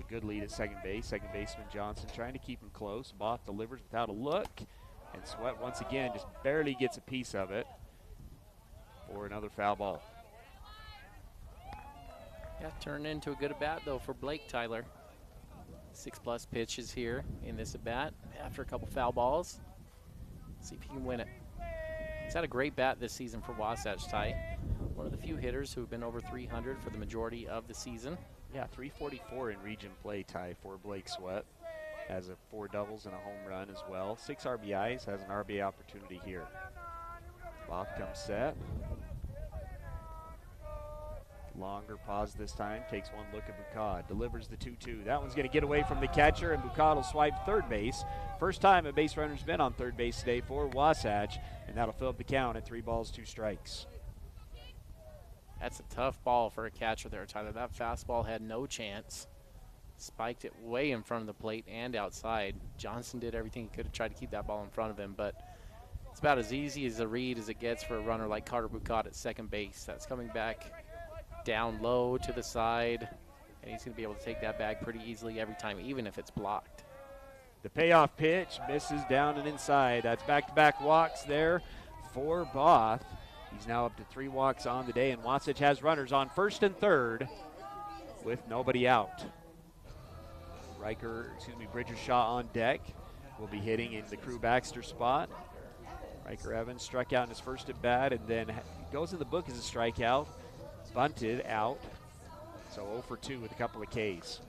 good lead at second base. Second baseman Johnson trying to keep him close. Both delivers without a look. And Sweat once again just barely gets a piece of it for another foul ball. Yeah, turned into a good at-bat, though, for Blake Tyler. 6+ pitches here in this at-bat after a couple foul balls. See if he can win it. He's had a great bat this season for Wasatch, Ty. One of the few hitters who have been over 300 for the majority of the season. Yeah, 344 in region play, Ty, for Blake Sweat. Has 4 doubles and a home run as well. 6 RBIs, has an RBI opportunity here. Both comes set. Longer pause this time, takes one look at Bukad, delivers the 2-2. That one's going to get away from the catcher, and Bukad will swipe third base. First time a base runner's been on third base today for Wasatch, and that'll fill up the count at 3 balls, 2 strikes. That's a tough ball for a catcher there, Tyler. That fastball had no chance. Spiked it way in front of the plate and outside. Johnson did everything he could to try to keep that ball in front of him, but it's about as easy as a read as it gets for a runner like Carter Bukad at second base. That's coming back down low to the side, and he's going to be able to take that bag pretty easily every time, even if it's blocked. The payoff pitch misses down and inside. That's back-to-back walks there for Both. He's now up to 3 walks on the day, and Wasatch has runners on first and third with nobody out. Bridger Shaw on deck will be hitting in the Crew Baxter spot. Riker Evans struck out in his first at bat, and then goes in the book as a strikeout. Bunted out, so 0 for 2 with a couple of Ks.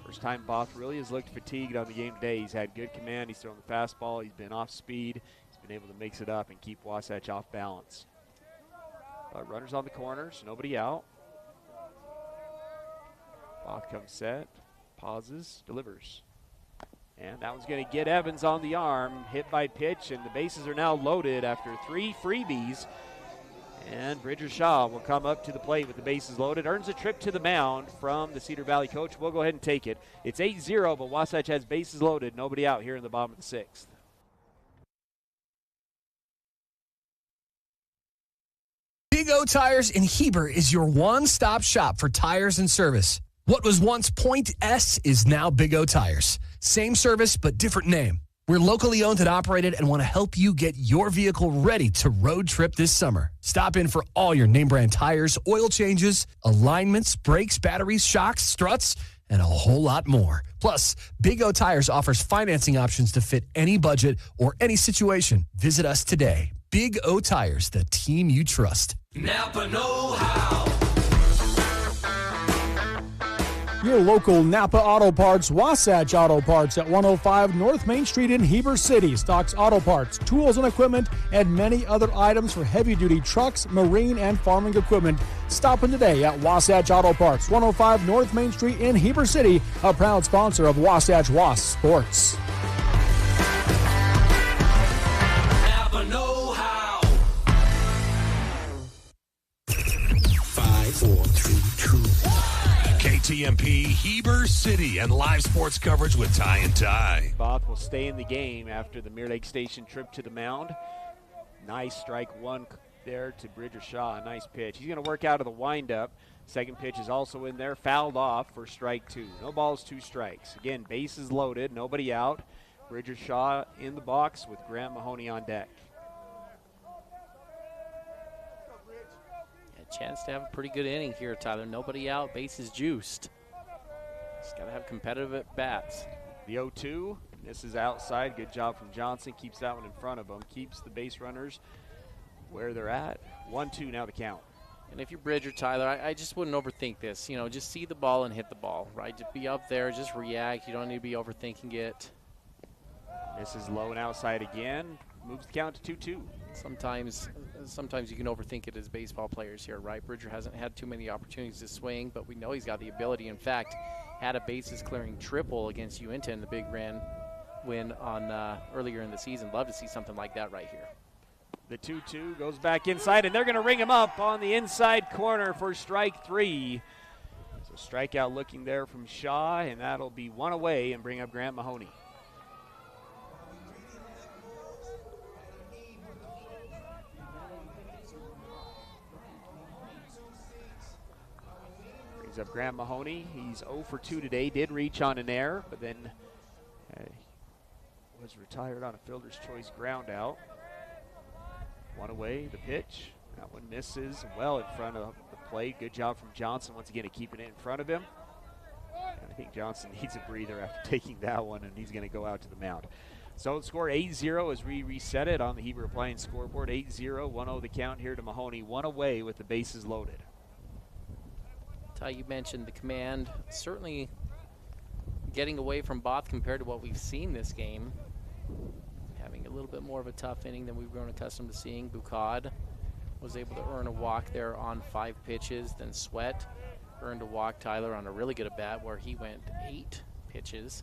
First time Both really has looked fatigued on the game today. He's had good command. He's thrown the fastball. He's been off speed. He's been able to mix it up and keep Wasatch off balance. Runners on the corners, nobody out. Both comes set, pauses, delivers. And that one's going to get Evans on the arm, hit by pitch, and the bases are now loaded after 3 freebies. And Bridger Shaw will come up to the plate with the bases loaded. Earns a trip to the mound from the Cedar Valley coach. We'll go ahead and take it. It's 8-0, but Wasatch has bases loaded. Nobody out here in the bottom of the 6th. Big O Tires in Heber is your one-stop shop for tires and service. What was once Point S is now Big O Tires. Same service, but different name. We're locally owned and operated and want to help you get your vehicle ready to road trip this summer. Stop in for all your name brand tires, oil changes, alignments, brakes, batteries, shocks, struts, and a whole lot more. Plus, Big O Tires offers financing options to fit any budget or any situation. Visit us today. Big O Tires, the team you trust. Napa know-how. Your local Napa Auto Parts, Wasatch Auto Parts at 105 North Main Street in Heber City stocks auto parts, tools and equipment, and many other items for heavy-duty trucks, marine, and farming equipment. Stop in today at Wasatch Auto Parts, 105 North Main Street in Heber City, a proud sponsor of Wasatch Wasp Sports. Napa know-how. 5, 4, 3, 2, 1. KTMP, Heber City, and live sports coverage with Ty and Ty. Both will stay in the game after the Mirror Lake Station trip to the mound. Nice strike one there to Bridger Shaw. A nice pitch. He's going to work out of the windup. Second pitch is also in there. Fouled off for strike 2. No balls, 2 strikes. Again, bases loaded. Nobody out. Bridger Shaw in the box with Grant Mahoney on deck. Chance to have a pretty good inning here, Tyler. Nobody out, bases juiced. Just got to have competitive at-bats. The 0-2, this is outside. Good job from Johnson. Keeps that one in front of him. Keeps the base runners where they're at. 1-2 now the count. And if you're Bridger, Tyler, I just wouldn't overthink this. You know, just see the ball and hit the ball, right? Just be up there, just react. You don't need to be overthinking it. This is low and outside again. Moves the count to 2-2. Sometimes you can overthink it as baseball players here, right? Bridger hasn't had too many opportunities to swing, but we know he's got the ability. In fact, had a bases-clearing triple against Uinta in the big win on earlier in the season. Love to see something like that right here. The 2-2 goes back inside, and they're going to ring him up on the inside corner for strike 3. So strikeout looking there from Shaw, and that'll be one away and bring up Grant Mahoney. Brings up Graham Mahoney. He's 0 for 2 today. Did reach on an error, but then was retired on a fielder's choice ground out. One away, the pitch. That one misses well in front of the plate. Good job from Johnson once again to keeping it in front of him. And I think Johnson needs a breather after taking that one, and he's going to go out to the mound. So the score 8-0 as we reset it on the Heber Appliance scoreboard. 8-0, 1-0 the count here to Mahoney. One away with the bases loaded. Ty, you mentioned the command. Certainly getting away from Both compared to what we've seen this game. Having a little bit more of a tough inning than we've grown accustomed to seeing. Bucad was able to earn a walk there on 5 pitches. Then Sweat earned a walk, Tyler, on a really good at-bat where he went 8 pitches.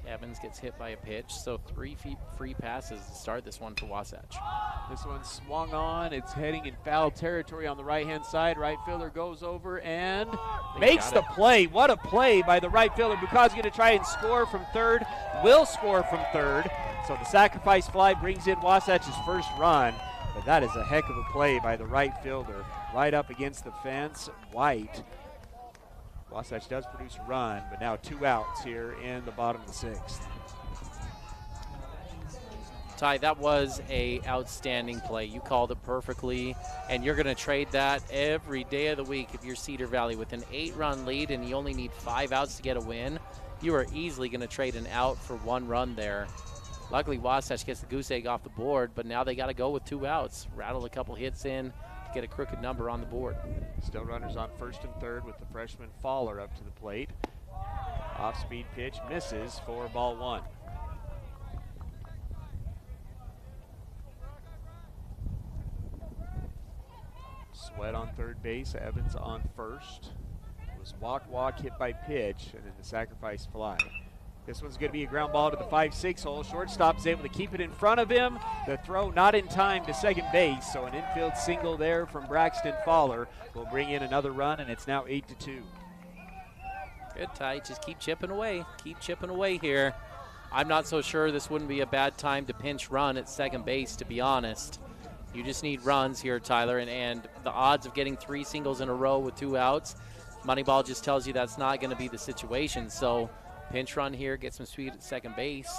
Evans gets hit by a pitch, so 3 free passes to start this one for Wasatch. This one swung on. It's heading in foul territory on the right-hand side. Right fielder goes over and makes the play. What a play by the right fielder. Bucad's going to try and score from third. Will score from third. So the sacrifice fly brings in Wasatch's first run. But that is a heck of a play by the right fielder. Right up against the fence. White. Wasatch does produce a run, but now 2 outs here in the bottom of the 6th. Ty, that was a outstanding play. You called it perfectly, and you're going to trade that every day of the week if you're Cedar Valley with an 8-run lead and you only need 5 outs to get a win. You are easily going to trade an out for 1 run there. Luckily, Wasatch gets the goose egg off the board, but now they got to go with 2 outs. Rattle a couple hits in to get a crooked number on the board. Still runners on first and third with the freshman Fowler up to the plate. Off-speed pitch misses for ball 1. Sweat on third base, Evans on first. It was walk, hit by pitch, and then the sacrifice fly. This one's going to be a ground ball to the 5-6 hole. Shortstop is able to keep it in front of him. The throw not in time to second base, so an infield single there from Braxton Fowler will bring in another run, and it's now 8-2. Good, Ty. Just keep chipping away. Keep chipping away here. I'm not so sure this wouldn't be a bad time to pinch run at second base, to be honest. You just need runs here, Tyler, and the odds of getting 3 singles in a row with 2 outs, Moneyball just tells you that's not going to be the situation. So pinch run here, get some speed at second base,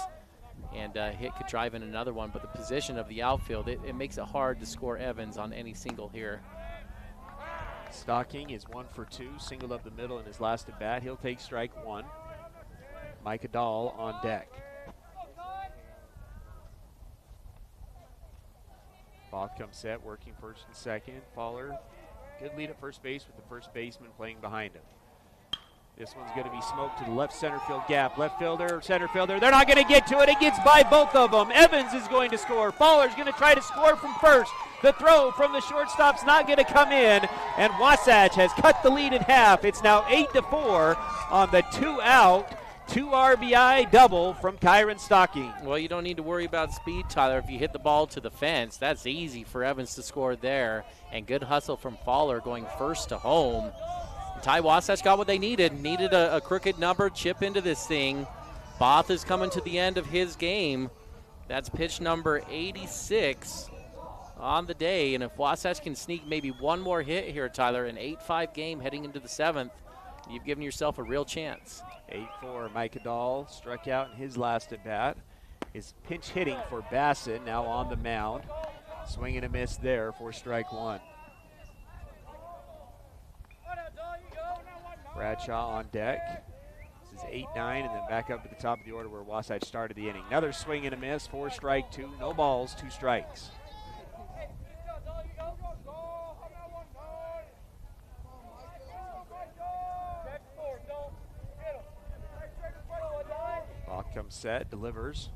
and hit could drive in another one. But the position of the outfield, it makes it hard to score Evans on any single here. Stocking is 1 for 2, singled up the middle in his last at bat. He'll take strike 1. Micah Dahl on deck. Both comes set, working first and second. Fowler, good lead at first base with the first baseman playing behind him. This one's going to be smoked to the left center field gap. Left fielder, center fielder, they're not going to get to it. It gets by both of them. Evans is going to score. Fowler's going to try to score from first. The throw from the shortstop's not going to come in, and Wasatch has cut the lead in half. It's now 8-4 on the 2-out, 2 RBI double from Kyron Stocking. Well, you don't need to worry about speed, Tyler. If you hit the ball to the fence, that's easy for Evans to score there. And good hustle from Fowler going first to home. Ty, Wasatch got what they needed. Needed a crooked number, chip into this thing. Both is coming to the end of his game. That's pitch number 86 on the day. And if Wasatch can sneak maybe one more hit here, Tyler, an 8-5 game heading into the 7th, you've given yourself a real chance. 8-4, Micah Dahl struck out in his last at bat. His pinch hitting for Bassett now on the mound. Swing and a miss there for strike 1. Bradshaw on deck. This is 8-9, and then back up to the top of the order where Wasatch started the inning. Another swing and a miss for strike 2. No balls, 2 strikes. Bach comes set, delivers.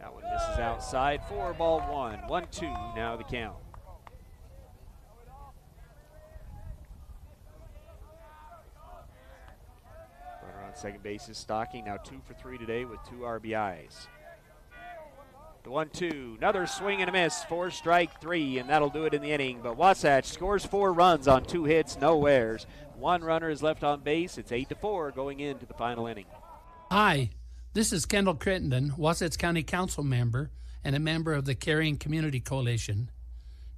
That one misses outside. 4-1. 1-2 now the count. Second base is Stocking, now 2 for 3 today with 2 RBIs. The 1-2, another swing and a miss for strike 3, and that'll do it in the inning. But Wasatch scores 4 runs on 2 hits, no errors. 1 runner is left on base. It's 8-4 going into the final inning. Hi, this is Kendall Crittenden, Wasatch County Council member and a member of the Caring Community Coalition.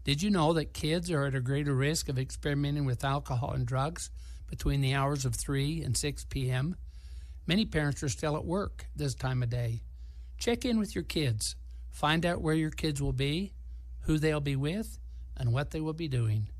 Did you know that kids are at a greater risk of experimenting with alcohol and drugs between the hours of 3 and 6 p.m.? Many parents are still at work this time of day. Check in with your kids. Find out where your kids will be, who they'll be with, and what they will be doing.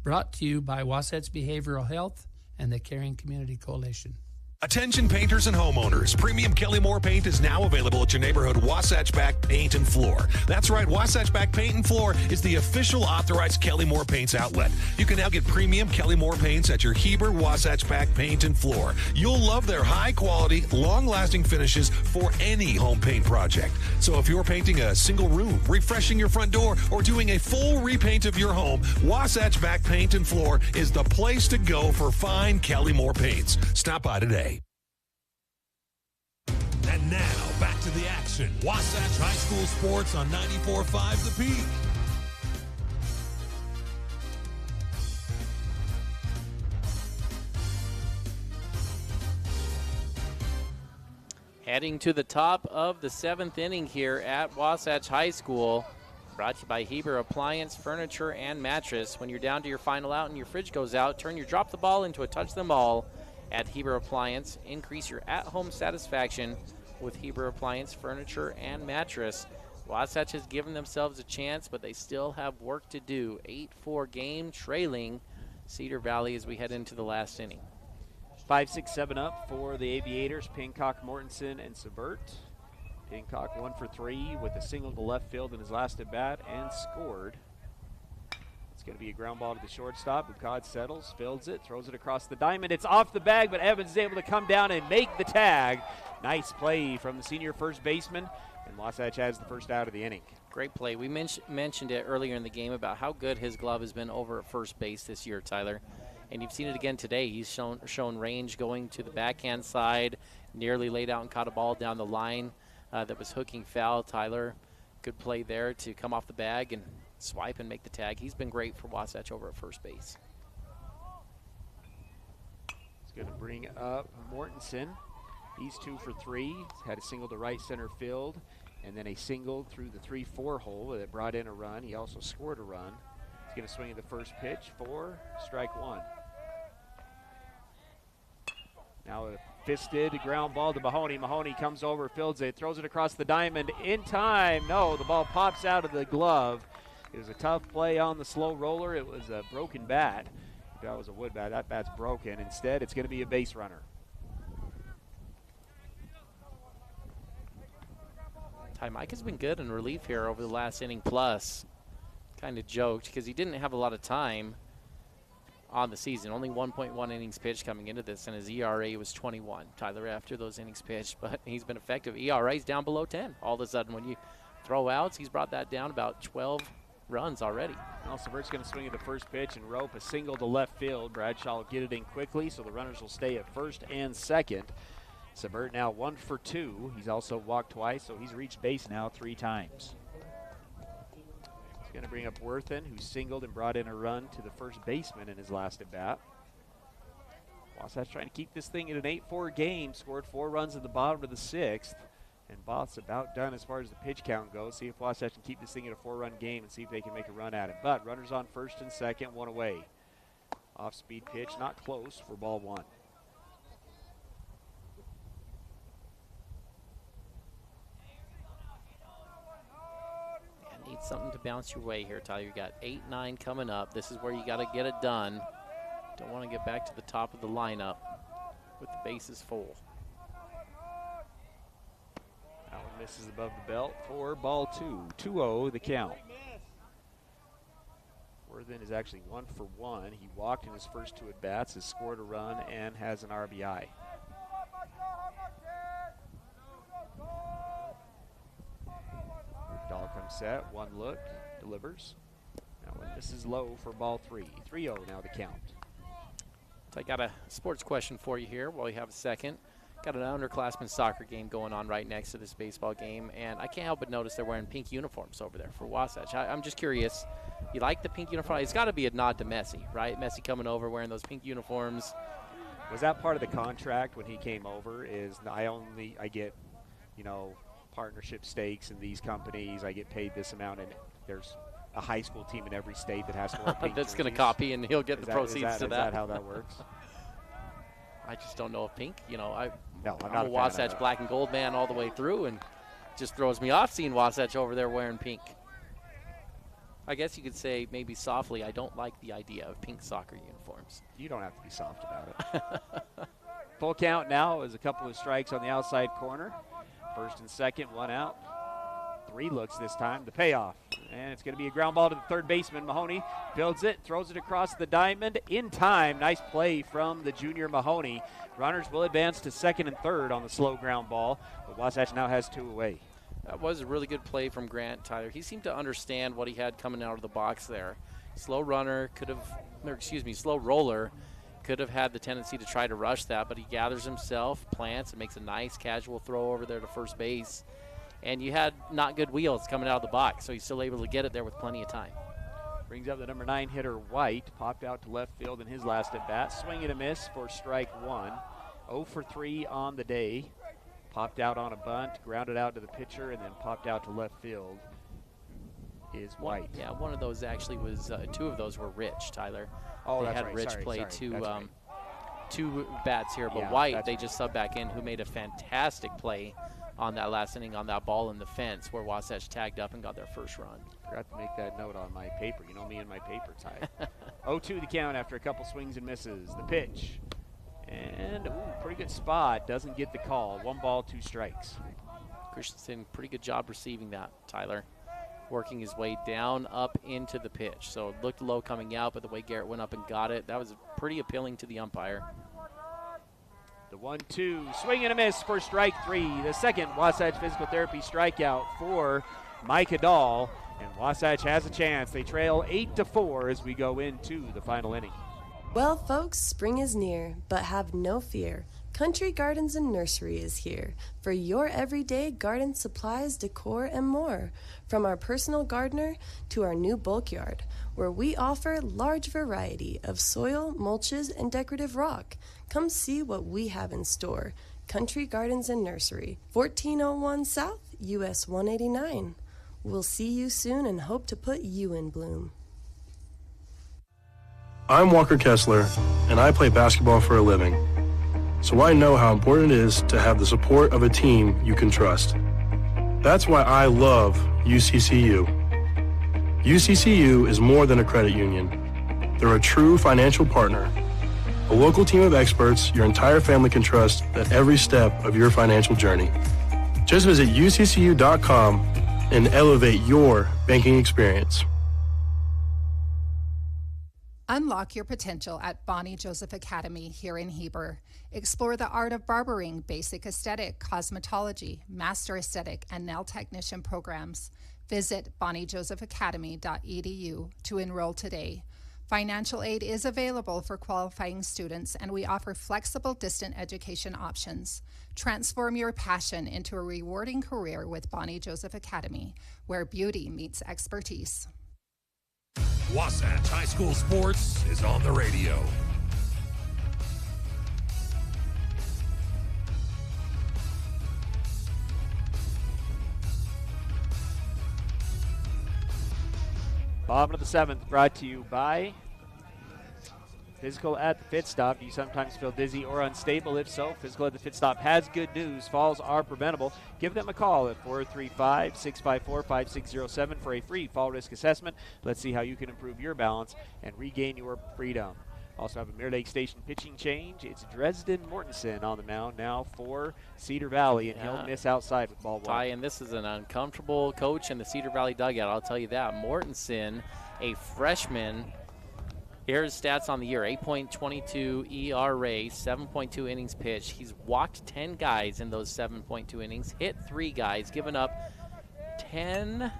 Brought to you by Wasatch Behavioral Health and the Caring Community Coalition. Attention painters and homeowners. Premium Kelly Moore paint is now available at your neighborhood Wasatch Back Paint and Floor. That's right, Wasatch Back Paint and Floor is the official authorized Kelly Moore Paints outlet. You can now get premium Kelly Moore paints at your Heber Wasatch Back Paint and Floor. You'll love their high quality, long-lasting finishes for any home paint project. So if you're painting a single room, refreshing your front door, or doing a full repaint of your home, Wasatch Back Paint and Floor is the place to go for fine Kelly Moore paints. Stop by today. And now, back to the action. Wasatch High School Sports on 94.5 The Peak. Heading to the top of the 7th inning here at Wasatch High School. Brought to you by Heber Appliance, Furniture, and Mattress. When you're down to your final out and your fridge goes out, turn your drop the ball into a touch them all at Heber Appliance. Increase your at-home satisfaction with Heber Appliance, Furniture, and Mattress. Wasatch has given themselves a chance, but they still have work to do. 8-4 game, trailing Cedar Valley as we head into the last inning. 5, 6, 7 up for the Aviators, Pincock, Mortensen, and Sebert. Pincock 1 for 3 with a single to left field in his last at bat and scored. It's going to be a ground ball to the shortstop. Bukad settles, fields it, throws it across the diamond. It's off the bag, but Evans is able to come down and make the tag. Nice play from the senior first baseman, and Wasatch has the first out of the inning. Great play. We mentioned it earlier in the game about how good his glove has been over at first base this year, Tyler. And you've seen it again today. He's shown range going to the backhand side, nearly laid out and caught a ball down the line that was hooking foul. Tyler, good play there to come off the bag and swipe and make the tag. He's been great for Wasatch over at first base. He's going to bring up Mortensen. He's 2 for 3. He's had a single to right center field, and then a single through the 3-4 hole that brought in a run. He also scored a run. He's going to swing at the first pitch for strike 1. Now a fisted ground ball to Mahoney. Mahoney comes over, fields it, throws it across the diamond in time. No, the ball pops out of the glove. It was a tough play on the slow roller. It was a broken bat. If that was a wood bat, that bat's broken. Instead, it's going to be a base runner. Ty Mike has been good in relief here over the last inning plus. Kind of joked because he didn't have a lot of time on the season. Only 1.1 innings pitched coming into this, and his ERA was 21, Tyler, after those innings pitched. But he's been effective. ERA's down below 10. All of a sudden, when you throw outs, he's brought that down about 12 runs already. Well, Severt's going to swing at the first pitch and rope a single to left field. Bradshaw will get it in quickly, so the runners will stay at first and second. Sebert now 1 for 2. He's also walked twice, so he's reached base now 3 times. He's going to bring up Worthen, who singled and brought in a run to the first baseman in his last at bat. Wasatch trying to keep this thing in an 8-4 game. Scored 4 runs in the bottom of the 6th. And Both's about done as far as the pitch count goes. See if Wasatch can keep this thing in a 4-run game and see if they can make a run at it. But runners on first and second, 1 away. Off-speed pitch, not close for ball 1. Need something to bounce your way here, Tyler. You got 8-9 coming up. This is where you got to get it done. Don't want to get back to the top of the lineup with the bases full. That one misses above the belt for ball 2. 2-0 the count. Worthen is actually 1 for 1. He walked in his first 2 at-bats, has scored a run, and has an RBI. Dahl comes set, 1 look, delivers. Now this is low for ball 3. 3-0 now the count. So I got a sports question for you here while we have a second. Got an underclassmen soccer game going on right next to this baseball game, and I can't help but notice they're wearing pink uniforms over there for Wasatch. I'm just curious, you like the pink uniform? It's got to be a nod to Messi, right? Messi coming over wearing those pink uniforms. Was that part of the contract when he came over? Is I get, partnership stakes in these companies. I get paid this amount, and there's a high school team in every state that has to wear pink That's going to jerseys? copy, and he'll get the proceeds to Is that how that works? I just don't know if pink, No, I'm not a a fan of Wasatch that. black and gold man all the way through, and just throws me off seeing Wasatch over there wearing pink. I guess you could say maybe softly, I don't like the idea of pink soccer uniforms. You don't have to be soft about it. Full count now is a couple of strikes on the outside corner. First and second, one out. 3 looks this time, the payoff. And it's going to be a ground ball to the third baseman. Mahoney builds it, throws it across the diamond in time. Nice play from the junior Mahoney. Runners will advance to second and third on the slow ground ball, but Wasatch now has 2 away. That was a really good play from Grant, Tyler. He seemed to understand what he had coming out of the box there. Slow roller could have had the tendency to try to rush that, but he gathers himself, plants, and makes a nice casual throw over there to first base. And you had not good wheels coming out of the box, so he's still able to get it there with plenty of time. Brings up the number 9 hitter, White. Popped out to left field in his last at-bat. Swing and a miss for strike 1. 0 for 3 on the day. Popped out on a bunt, grounded out to the pitcher, and then popped out to left field is White. Yeah, one of those actually was, 2 of those were Rich, Tyler. Oh, they that's had right. Rich Sorry, play right. 2 bats here, but Yeah, White, that's they right. just subbed back in, who made a fantastic play on that last inning on that ball in the fence where Wasatch tagged up and got their first run. Forgot to make that note on my paper. You know me and my paper type. 0-2 the count after a couple swings and misses. The pitch. And, pretty good spot. Doesn't get the call. 1 ball, 2 strikes. Christensen, pretty good job receiving that, Tyler. Working his way down, up into the pitch. So it looked low coming out, but the way Garrett went up and got it, that was pretty appealing to the umpire. The 1-2, swing and a miss for strike 3. The second Wasatch Physical Therapy strikeout for Micah Dahl. And Wasatch has a chance. They trail 8-4 as we go into the final inning. Well, folks, spring is near, but have no fear. Country Gardens and Nursery is here for your everyday garden supplies, decor, and more. From our personal gardener to our new bulk yard, where we offer large variety of soil, mulches, and decorative rock. Come see what we have in store. Country Gardens and Nursery, 1401 South, US 189. We'll see you soon and hope to put you in bloom. I'm Walker Kessler, and I play basketball for a living. So I know how important it is to have the support of a team you can trust. That's why I love UCCU. UCCU is more than a credit union. They're a true financial partner, a local team of experts your entire family can trust at every step of your financial journey. Just visit uccu.com and elevate your banking experience. Unlock your potential at Bonnie Joseph Academy here in Heber. Explore the art of barbering, basic aesthetic, cosmetology, master aesthetic, and nail technician programs. Visit bonniejosephacademy.edu to enroll today. Financial aid is available for qualifying students, and we offer flexible distant education options. Transform your passion into a rewarding career with Bonnie Joseph Academy, where beauty meets expertise. Wasatch High School Sports is on the radio. Bottom of the 7th brought to you by Physical at the Pit Stop. Do you sometimes feel dizzy or unstable? If so, Physical at the Pit Stop has good news. Falls are preventable. Give them a call at 435-654-5607 for a free fall risk assessment. Let's see how you can improve your balance and regain your freedom. Also have a Mirror Lake Station pitching change. It's Dresden Mortensen on the mound now for Cedar Valley, and he'll miss outside with ball 1. Ty, and this is an uncomfortable coach in the Cedar Valley dugout, I'll tell you that. Mortensen, a freshman. Here's stats on the year: 8.22 ERA, 7.2 innings pitched. He's walked 10 guys in those 7.2 innings, hit 3 guys, given up 10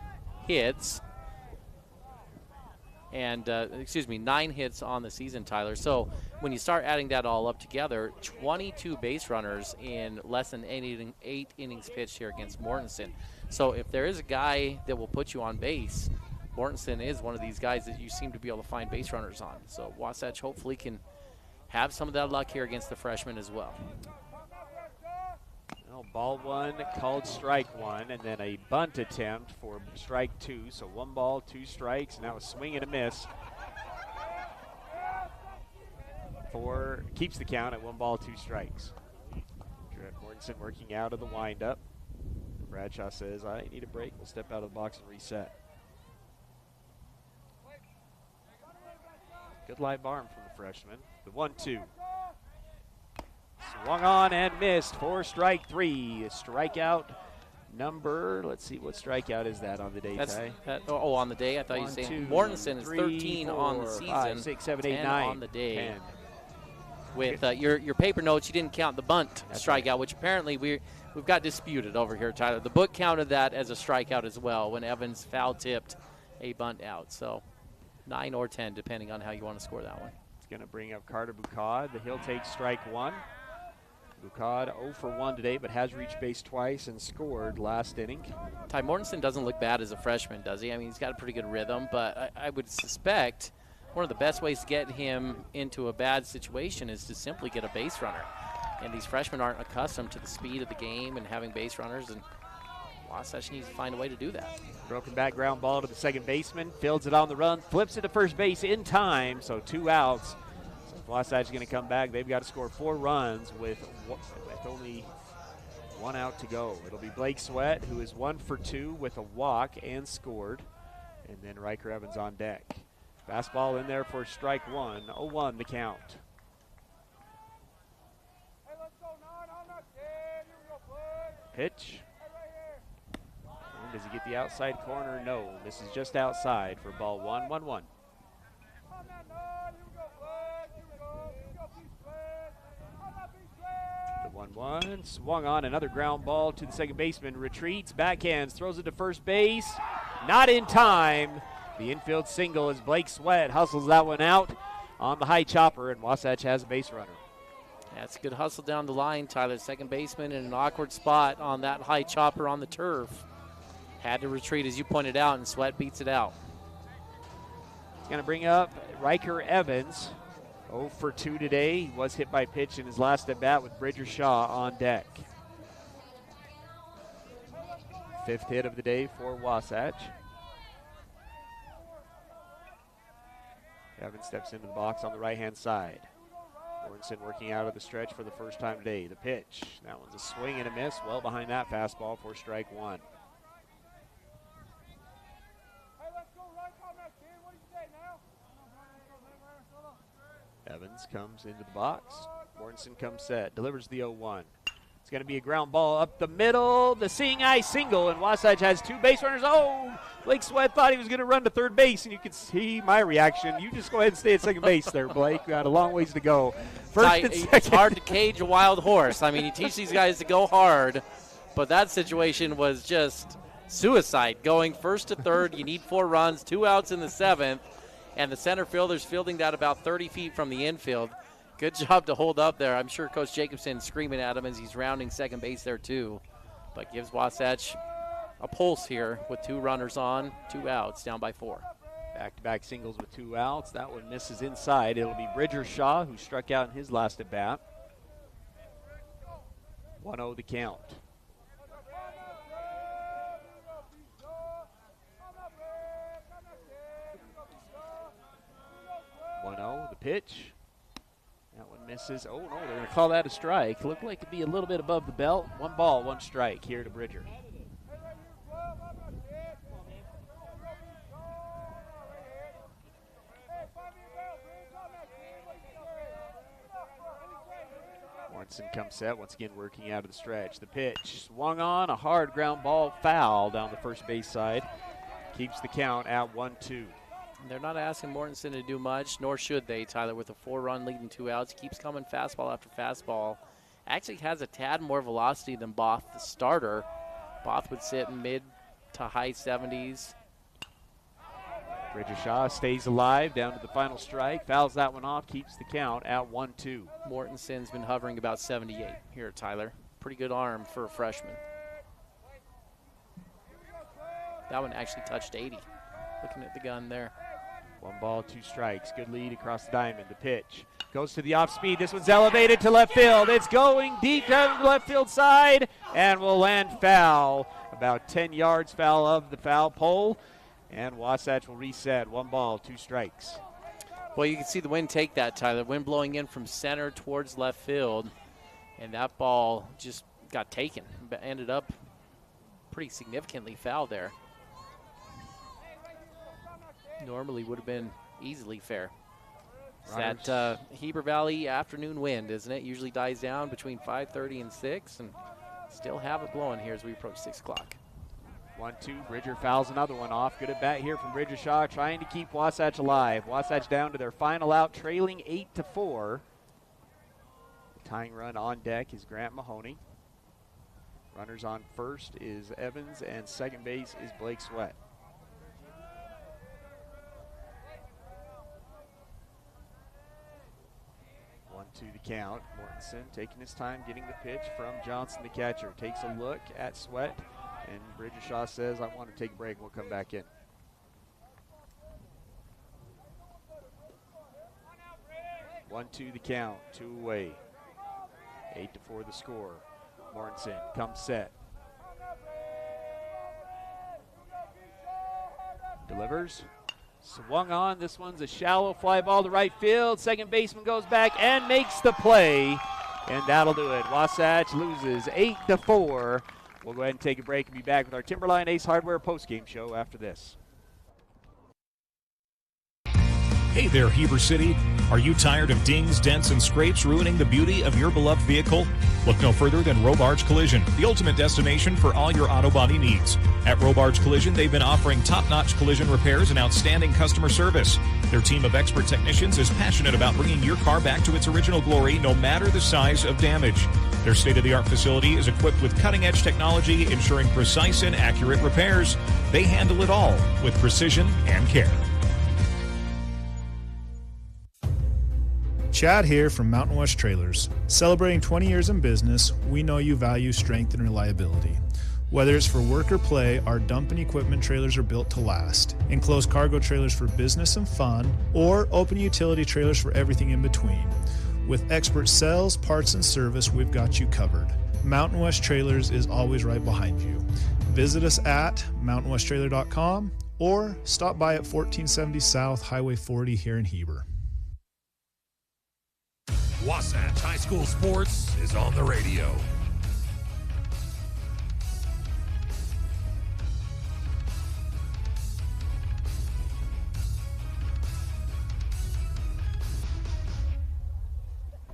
hits, and 9 hits on the season, Tyler. So when you start adding that all up together, 22 base runners in less than 8 innings pitched here against Mortensen. So if there is a guy that will put you on base, Mortensen is one of these guys that you seem to be able to find base runners on. So Wasatch hopefully can have some of that luck here against the freshman as well. Well, ball one called strike one, and then a bunt attempt for strike two. So 1 ball, 2 strikes. Now a swing and a miss. Keeps the count at 1 ball, 2 strikes. Mortensen working out of the windup. Bradshaw says, I need a break. We'll step out of the box and reset. Good live arm from the freshman. The 1-2. Swung on and missed for strike 3. A strikeout number, let's see, what strikeout is that on the day, Ty? On the day? I thought you were saying Mortensen is 13 on the season. 5, 6, 7, 8, 9. On the day. 10. With your paper notes, you didn't count the bunt strikeout, right, which apparently we've got disputed over here, Tyler. The book counted that as a strikeout as well when Evans foul-tipped a bunt out. So 9 or 10, depending on how you want to score that one. It's going to bring up Carter Bucad. He'll take strike 1. Bucad 0 for 1 today, but has reached base twice and scored last inning. Ty Mortensen doesn't look bad as a freshman, does he? I mean, he's got a pretty good rhythm, but I would suspect one of the best ways to get him into a bad situation is to simply get a base runner. And these freshmen aren't accustomed to the speed of the game and having base runners, and Wasatch needs to find a way to do that. Broken back ground ball to the second baseman, fields it on the run, flips it to first base in time, so 2 outs. So if Wasatch is going to come back, they've got to score 4 runs with only 1 out to go. It'll be Blake Sweat, who is 1 for 2 with a walk and scored, and then Riker Evans on deck. Fastball in there for strike 1. 0-1 the count. Pitch. And does he get the outside corner? No. This is just outside for ball 1. 1-1. The 1-1. Swung on another ground ball to the second baseman. Retreats, backhands, throws it to first base. Not in time. The infield single as Blake Sweat hustles that one out on the high chopper, and Wasatch has a base runner. That's a good hustle down the line, Tyler. Second baseman in an awkward spot on that high chopper on the turf. Had to retreat, as you pointed out, and Sweat beats it out. Going to bring up Riker Evans. 0 for 2 today. He was hit by pitch in his last at bat with Bridger Shaw on deck. 5th hit of the day for Wasatch. Evans steps into the box on the right-hand side. Mortensen working out of the stretch for the first time today. The pitch. That one's a swing and a miss. Well behind that fastball for strike 1. Evans comes into the box. Mortensen comes set. Delivers the 0-1. It's going to be a ground ball up the middle. The seeing eye single, and Wasatch has 2 base runners. Oh, Blake Sweat thought he was going to run to third base, and you can see my reaction. You just go ahead and stay at second base there, Blake. Got a long ways to go. First and second. It's hard to cage a wild horse. I mean, you teach these guys to go hard, but that situation was just suicide. Going first to third, you need 4 runs, 2 outs in the 7th, and the center fielder's fielding that about 30 feet from the infield. Good job to hold up there. I'm sure Coach Jacobson screaming at him as he's rounding second base there too, but gives Wasatch a pulse here with 2 runners on, 2 outs, down by 4. Back-to-back singles with 2 outs. That one misses inside. It'll be Bridger Shaw, who struck out in his last at bat. 1-0 the count. 1-0 the pitch. That one misses. Oh, no, they're going to call that a strike. Looked like it'd be a little bit above the belt. 1 ball, 1 strike here to Bridger. Mortensen comes set, once again working out of the stretch. The pitch swung on, a hard ground ball foul down the first base side. Keeps the count at 1-2. They're not asking Mortensen to do much, nor should they, Tyler, with a 4-run lead and 2 outs. Keeps coming fastball after fastball. Actually has a tad more velocity than Both, the starter. Both would sit mid to high 70s. Bridger Shaw stays alive down to the final strike. Fouls that one off, keeps the count at 1-2. Mortensen's been hovering about 78 here, Tyler. Pretty good arm for a freshman. That one actually touched 80. Looking at the gun there. 1 ball, 2 strikes. Good lead across the diamond. The pitch Goes to the off speed. This one's elevated to left field. It's going deep down the left field side and will land foul. About 10 yards foul of the foul pole. And Wasatch will reset. 1 ball, 2 strikes. Well, you can see the wind take that, Tyler. Wind blowing in from center towards left field. And that ball just got taken. But ended up pretty significantly foul there. Normally would have been easily fair. It's that Heber Valley afternoon wind, isn't it? Usually dies down between 5:30 and 6, and still have it blowing here as we approach 6 o'clock. 1-2. Bridger fouls another one off. Good at bat here from Bridger Shaw, trying to keep Wasatch alive. Wasatch down to their final out, trailing 8-4. The tying run on deck is Grant Mahoney. Runners on first is Evans, and second base is Blake Sweat. 1-2 the count. Mortensen taking his time getting the pitch from Johnson, the catcher. Takes a look at Sweat, and Bridger Shaw says, I want to take a break. We'll come back in. One, 2 the count. 2 away. 8-4 the score. Mortensen comes set. Delivers. Swung on. This one's a shallow fly ball to right field. Second baseman goes back and makes the play. And that'll do it. Wasatch loses 8-4. We'll go ahead and take a break and be back with our Timberline Ace Hardware postgame show after this. Hey there, Heber City. Are you tired of dings, dents, and scrapes ruining the beauty of your beloved vehicle? Look no further than Robards Collision, the ultimate destination for all your auto body needs. At Robards Collision, they've been offering top-notch collision repairs and outstanding customer service. Their team of expert technicians is passionate about bringing your car back to its original glory, no matter the size of damage. Their state-of-the-art facility is equipped with cutting-edge technology, ensuring precise and accurate repairs. They handle it all with precision and care. Chad here from Mountain West Trailers. Celebrating 20 years in business, we know you value strength and reliability. Whether it's for work or play, our dump and equipment trailers are built to last. Enclosed cargo trailers for business and fun, or open utility trailers for everything in between. With expert sales, parts, and service, we've got you covered. Mountain West Trailers is always right behind you. Visit us at mountainwesttrailer.com or stop by at 1470 South Highway 40 here in Heber. Wasatch High School Sports is on the radio.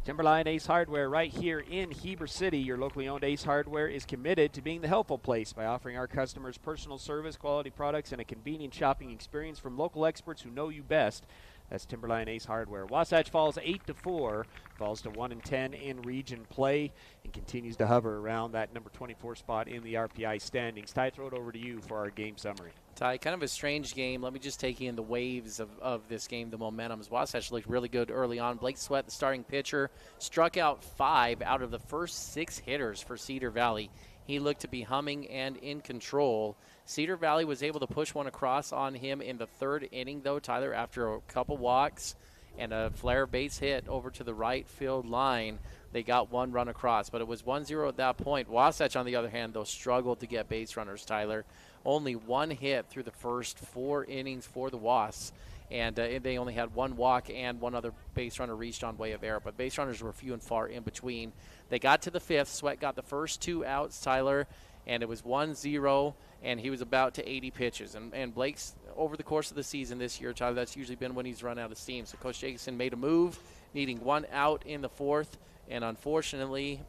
Timberline Ace Hardware right here in Heber City. Your locally owned Ace Hardware is committed to being the helpful place by offering our customers personal service, quality products, and a convenient shopping experience from local experts who know you best. That's Timberline Ace Hardware. Wasatch falls 8-4, falls to 1-10 in region play, and continues to hover around that number 24 spot in the RPI standings. Ty, throw it over to you for our game summary. Ty, kind of a strange game. Let me just take you in the waves of this game, the momentum. Wasatch looked really good early on. Blake Sweat, the starting pitcher, struck out 5 out of the first 6 hitters for Cedar Valley. He looked to be humming and in control. Cedar Valley was able to push one across on him in the 3rd inning, though, Tyler, after a couple walks and a flare base hit over to the right field line. They got 1 run across, but it was 1-0 at that point. Wasatch, on the other hand, though, struggled to get base runners, Tyler. Only 1 hit through the first 4 innings for the Wasps, and they only had 1 walk and 1 other base runner reached on way of error, but base runners were few and far in between. They got to the 5th. Sweat got the first 2 outs, Tyler, and it was 1-0, and he was about to 80 pitches. And Blake's, over the course of the season this year, Tyler, that's usually been when he's run out of steam. So Coach Jacobson made a move, needing 1 out in the 4th, and unfortunately,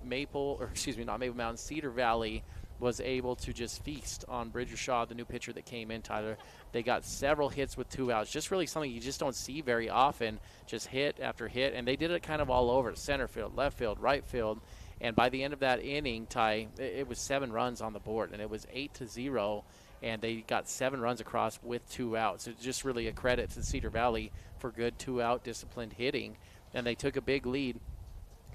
Cedar Valley was able to just feast on Bridger Shaw, the new pitcher that came in, Tyler. They got several hits with 2 outs, just really something you just don't see very often, just hit after hit, and they did it kind of all over, center field, left field, right field, and by the end of that inning, Ty, it was 7 runs on the board, and it was 8-0, and they got 7 runs across with 2 outs. It's just really a credit to Cedar Valley for good 2-out disciplined hitting, and they took a big lead.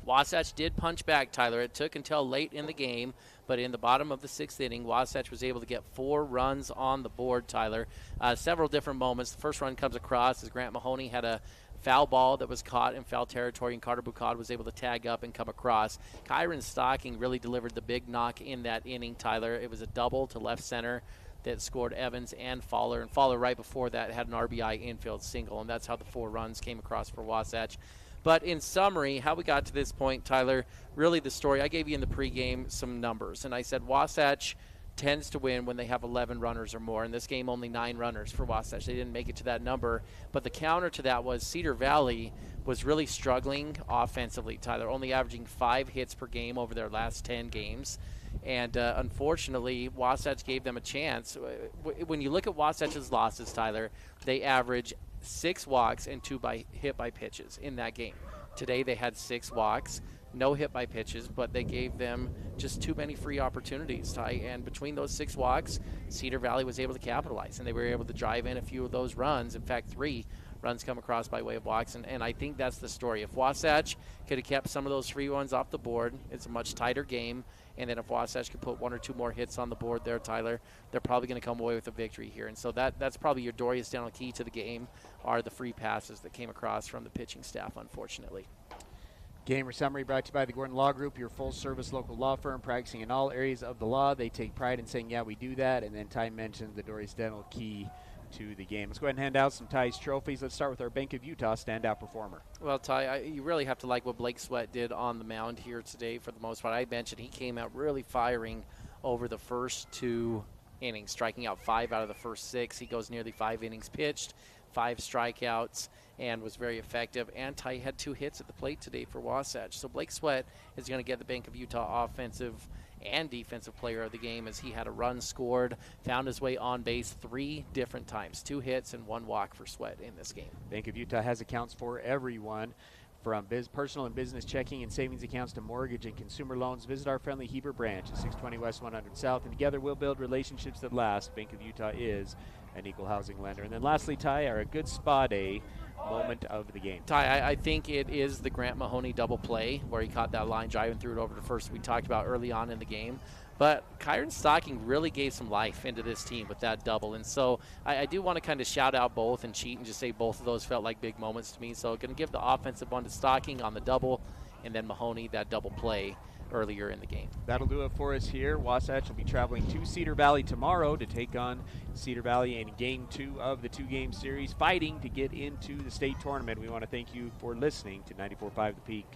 Wasatch did punch back, Tyler. It took until late in the game, but in the bottom of the 6th inning, Wasatch was able to get 4 runs on the board, Tyler. Several different moments. The first run comes across as Grant Mahoney had a foul ball that was caught in foul territory, and Carter Bucad was able to tag up and come across. Kyron Stocking really delivered the big knock in that inning, Tyler. It was a double to left center that scored Evans and Fowler, and Fowler right before that had an RBI infield single, and that's how the 4 runs came across for Wasatch. But in summary, how we got to this point, Tyler, really the story, I gave you in the pregame some numbers, and I said Wasatch tends to win when they have 11 runners or more. In this game, only 9 runners for Wasatch. They didn't make it to that number. But the counter to that was Cedar Valley was really struggling offensively, Tyler, only averaging 5 hits per game over their last 10 games. And unfortunately, Wasatch gave them a chance. When you look at Wasatch's losses, Tyler, they average 6 walks and 2 hit by pitches in that game. Today they had 6 walks, no hit by pitches, but they gave them just too many free opportunities, Ty. And between those 6 walks, Cedar Valley was able to capitalize, and they were able to drive in a few of those runs. In fact, 3 runs come across by way of walks, and I think that's the story. If Wasatch could have kept some of those free ones off the board, it's a much tighter game. And then if Wasatch could put 1 or 2 more hits on the board there, Tyler, they're probably going to come away with a victory here. And so that's probably your Dorius Dental key to the game, are the free passes that came across from the pitching staff, unfortunately. Game summary brought to you by the Gordon Law Group, your full-service local law firm practicing in all areas of the law. They take pride in saying, yeah, we do that. And then Ty mentioned the Dorius Dental key to the game. Let's go ahead and hand out some Ty's trophies. Let's start with our Bank of Utah standout performer. Well, Ty, you really have to like what Blake Sweat did on the mound here today for the most part. I mentioned he came out really firing over the first 2 innings, striking out 5 out of the first 6. He goes nearly 5 innings pitched, 5 strikeouts, and was very effective. And Ty had 2 hits at the plate today for Wasatch. So Blake Sweat is going to get the Bank of Utah offensive and defensive player of the game, as he had a run scored, found his way on base 3 different times, 2 hits and 1 walk for Sweat in this game. Bank of Utah has accounts for everyone, from personal and business checking and savings accounts to mortgage and consumer loans. Visit our friendly Heber branch at 620 West 100 South, and together we'll build relationships that last. Bank of Utah is an equal housing lender. And then lastly, Ty, our good spa day moment of the game. Ty, I think it is the Grant Mahoney double play where he caught that line drive and threw it over to first, we talked about early on in the game. But Kyron Stocking really gave some life into this team with that double. And so I do want to kind of shout out both and cheat and just say both of those felt like big moments to me. So going to give the offensive one to Stocking on the double, and then Mahoney that double play earlier in the game. That'll do it for us here. Wasatch will be traveling to Cedar Valley tomorrow to take on Cedar Valley in Game 2 of the 2-game series, fighting to get into the state tournament. We want to thank you for listening to 94.5 The Peak.